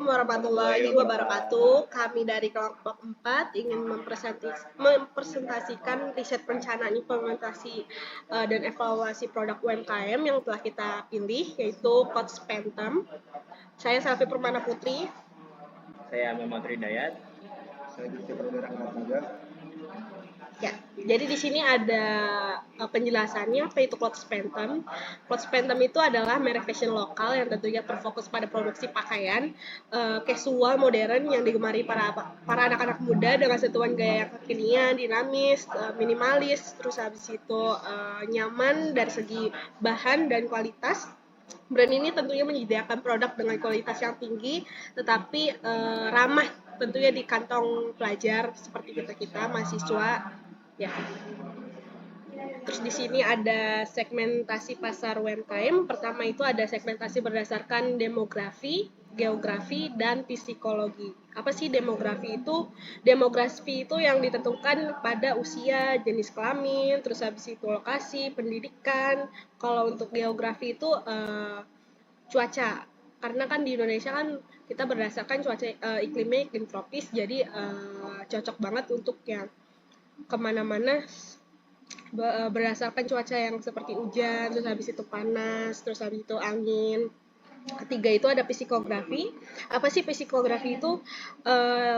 Assalamualaikum warahmatullahi wabarakatuh. Kami dari kelompok 4 ingin mempresentasikan riset perencanaan implementasi dan evaluasi produk UMKM yang telah kita pilih, yaitu Coach Phantom. Saya Selvi Permana Putri. Saya Muhammad Hidayat. Saya Diki Pradara juga. Ya, jadi di sini ada penjelasannya apa itu Clothes Phantom. Clothes Phantom itu adalah merek fashion lokal yang tentunya berfokus pada produksi pakaian casual modern yang digemari para anak-anak muda dengan sentuhan gaya yang kekinian, dinamis, minimalis, terus habis itu nyaman dari segi bahan dan kualitas. Brand ini tentunya menyediakan produk dengan kualitas yang tinggi, tetapi ramah tentunya di kantong pelajar seperti kita mahasiswa. Ya. Terus di sini ada segmentasi pasar UMKM. Pertama itu ada segmentasi berdasarkan demografi, geografi, dan psikologi. Apa sih demografi itu? Demografi itu yang ditentukan pada usia, jenis kelamin, terus habis itu lokasi, pendidikan. Kalau untuk geografi itu cuaca. Karena kan di Indonesia kan kita berdasarkan cuaca iklimnya iklim tropis, jadi cocok banget untuk yang kemana-mana berdasarkan cuaca yang seperti hujan, terus habis itu panas, terus habis itu angin. Ketiga itu ada psikografi. Apa sih psikografi itu?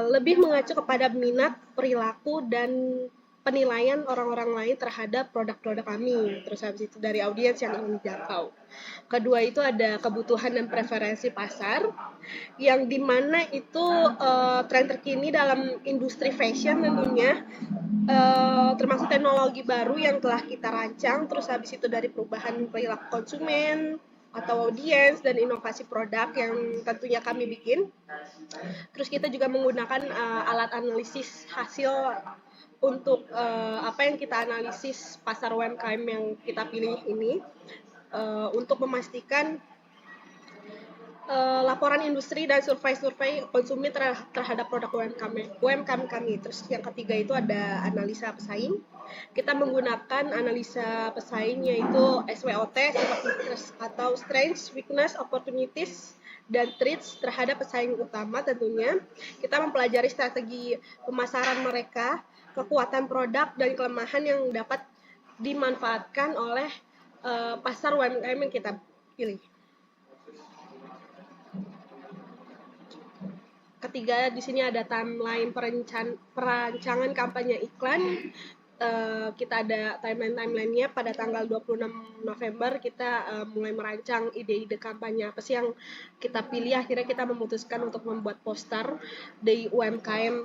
Lebih mengacu kepada minat, perilaku, dan penilaian orang-orang lain terhadap produk-produk kami. Terus habis itu dari audiens yang ingin dijangkau. Kedua itu ada kebutuhan dan preferensi pasar, yang dimana itu tren terkini dalam industri fashion tentunya, termasuk teknologi baru yang telah kita rancang, terus habis itu dari perubahan perilaku konsumen atau audiens dan inovasi produk yang tentunya kami bikin. Terus kita juga menggunakan alat analisis hasil untuk apa yang kita analisis pasar UMKM yang kita pilih ini, untuk memastikan laporan industri dan survei konsumen terhadap produk UMKM kami. Terus yang ketiga itu ada analisa pesaing. Kita menggunakan analisa pesaing yaitu SWOT seperti atau strengths, weakness, opportunities, dan threats terhadap pesaing utama tentunya. Kita mempelajari strategi pemasaran mereka, kekuatan produk, dan kelemahan yang dapat dimanfaatkan oleh pasar UMKM yang kita pilih. Ketiga, di sini ada timeline perancangan kampanye iklan. Kita ada timeline-nya pada tanggal 26 November kita mulai merancang ide-ide kampanye apa sih yang kita pilih. Akhirnya kita memutuskan untuk membuat poster dari UMKM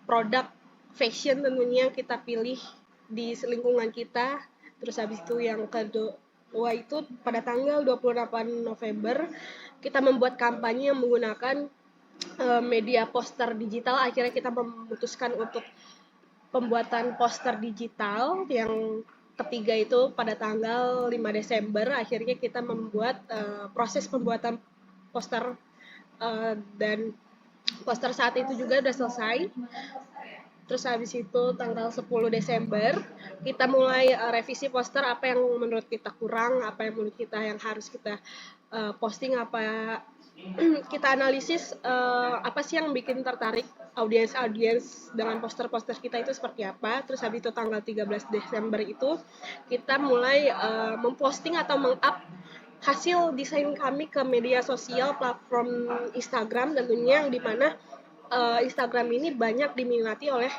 produk fashion tentunya yang kita pilih di lingkungan kita. Terus habis itu yang kedua itu pada tanggal 28 November kita membuat kampanye yang menggunakan media poster digital. Akhirnya kita memutuskan untuk pembuatan poster digital. Yang ketiga itu pada tanggal 5 Desember akhirnya kita membuat proses pembuatan poster, dan poster saat itu juga udah selesai. Terus habis itu tanggal 10 Desember kita mulai revisi poster, apa yang menurut kita kurang, apa yang menurut kita yang harus kita posting, apa kita analisis apa sih yang bikin tertarik audiens dengan poster-poster kita itu seperti apa. Terus habis itu tanggal 13 Desember itu kita mulai memposting atau meng-up hasil desain kami ke media sosial platform Instagram tentunya, yang dimana Instagram ini banyak diminati oleh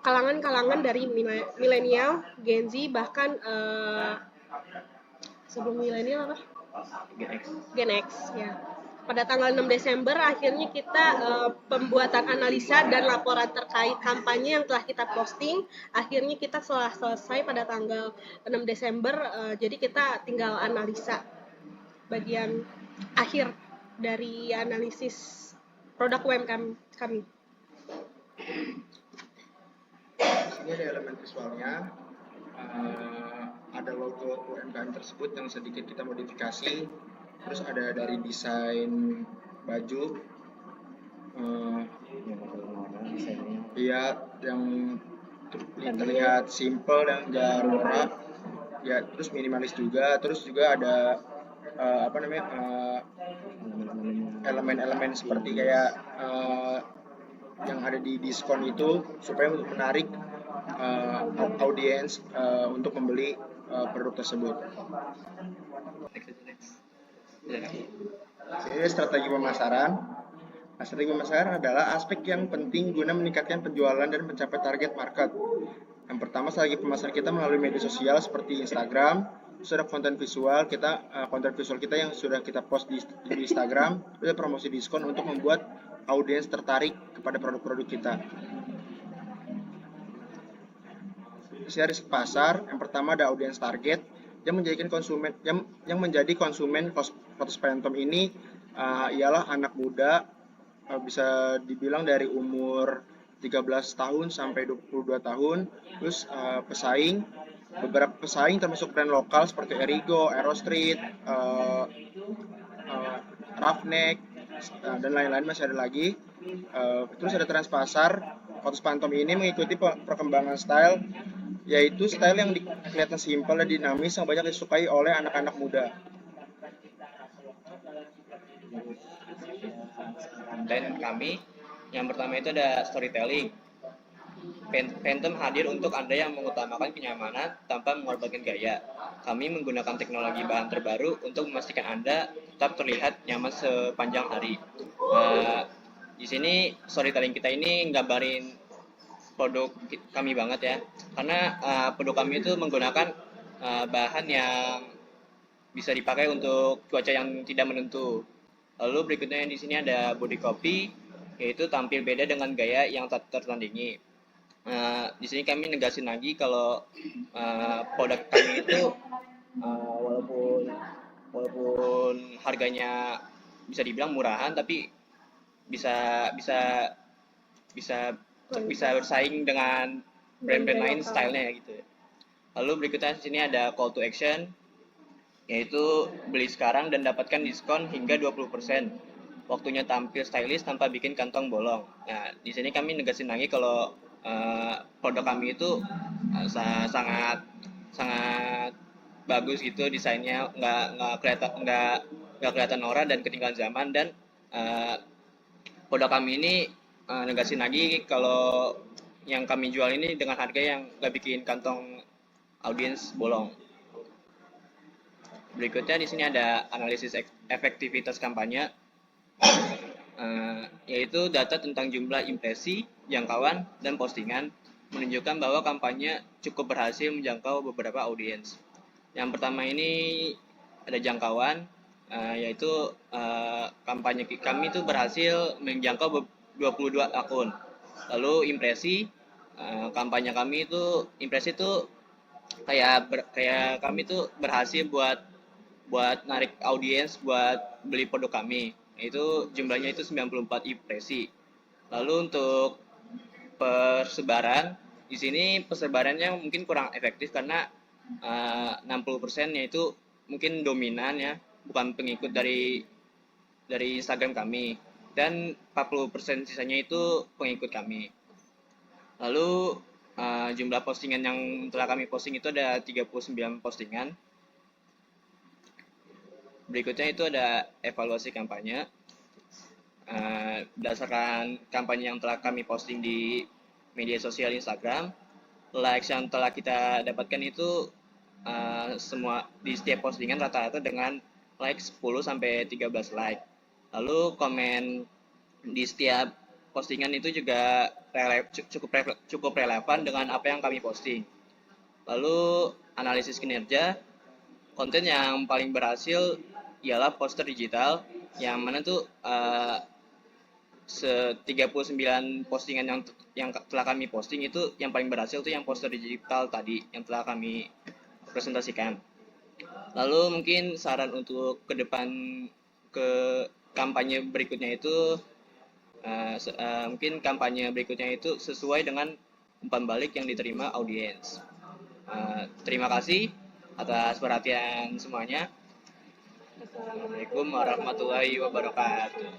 kalangan dari milenial, Gen Z, bahkan sebelum milenial apa? Gen X ya. Pada tanggal 6 Desember akhirnya kita pembuatan analisa dan laporan terkait kampanye yang telah kita posting. Akhirnya kita setelah selesai pada tanggal 6 Desember, jadi kita tinggal analisa bagian akhir dari analisis produk UMKM kami. Ini ada elemen visualnya, ada logo UMKM tersebut yang sedikit kita modifikasi. Terus ada dari desain baju, yang terlihat simple dan gak norak ya, terus minimalis juga. Terus juga ada apa namanya elemen-elemen seperti kayak yang ada di diskon itu supaya untuk menarik audiens untuk membeli produk tersebut. Ini strategi pemasaran. Nah, strategi pemasaran adalah aspek yang penting guna meningkatkan penjualan dan mencapai target market. Yang pertama, strategi pemasaran kita melalui media sosial seperti Instagram. Terus ada konten visual kita yang sudah kita post di Instagram. Terus ada promosi diskon untuk membuat audiens tertarik kepada produk-produk kita. Dari pasar, yang pertama ada audiens target yang menjadi konsumen Lotus Phantom ini ialah anak muda, bisa dibilang dari umur 13 tahun sampai 22 tahun. Terus beberapa pesaing termasuk brand lokal seperti Erigo, Aerostreet, Roughneck, dan lain-lain masih ada lagi. Terus ada transpasar. Lotus Phantom ini mengikuti perkembangan style, yaitu style yang kelihatan simpel dan dinamis yang banyak disukai oleh anak-anak muda. Dan kami, yang pertama itu ada storytelling. Phantom hadir untuk Anda yang mengutamakan kenyamanan tanpa mengorbankan gaya. Kami menggunakan teknologi bahan terbaru untuk memastikan Anda tetap terlihat nyaman sepanjang hari. Di sini storytelling kita ini nggambarin produk kami banget ya, karena produk kami itu menggunakan bahan yang bisa dipakai untuk cuaca yang tidak menentu. Lalu berikutnya di sini ada body copy, yaitu tampil beda dengan gaya yang tak tertandingi. Di sini kami negasin lagi kalau produk kami itu walaupun harganya bisa dibilang murahan, tapi bisa bersaing dengan brand-brand lain stylenya gitu. Lalu berikutnya di sini ada call to action, yaitu beli sekarang dan dapatkan diskon hingga 20%. Waktunya tampil stylish tanpa bikin kantong bolong. Nah, di sini kami negasin lagi kalau produk kami itu sangat bagus gitu desainnya, nggak kelihatan norak dan ketinggalan zaman. Dan produk kami ini negasin lagi kalau yang kami jual ini dengan harga yang nggak bikin kantong audiens bolong. Berikutnya di sini ada analisis efektivitas kampanye, yaitu data tentang jumlah impresi, jangkauan, dan postingan menunjukkan bahwa kampanye cukup berhasil menjangkau beberapa audiens. Yang pertama ini ada jangkauan, yaitu kampanye kami itu berhasil menjangkau 22 akun. Lalu impresi, kampanye kami itu impresi itu kayak kami itu berhasil buat narik audiens buat beli produk kami. Itu jumlahnya itu 94 impresi. Lalu untuk persebaran, di sini persebarannya mungkin kurang efektif karena 60%-nya itu mungkin dominan ya, bukan pengikut dari Instagram kami, dan 40% sisanya itu pengikut kami. Lalu jumlah postingan yang telah kami posting itu ada 39 postingan. Berikutnya itu ada evaluasi kampanye. Berdasarkan kampanye yang telah kami posting di media sosial Instagram, likes yang telah kita dapatkan itu semua di setiap postingan rata-rata dengan like 10-13 like. Lalu komen di setiap postingan itu juga cukup relevan dengan apa yang kami posting. Lalu analisis kinerja, konten yang paling berhasil ialah poster digital, yang mana tuh 39 postingan yang telah kami posting itu yang paling berhasil tuh yang poster digital tadi yang telah kami presentasikan. Lalu mungkin saran untuk ke depan ke kampanye berikutnya itu mungkin kampanye berikutnya itu sesuai dengan umpan balik yang diterima audiens. Terima kasih atas perhatian semuanya. Assalamualaikum warahmatullahi wabarakatuh.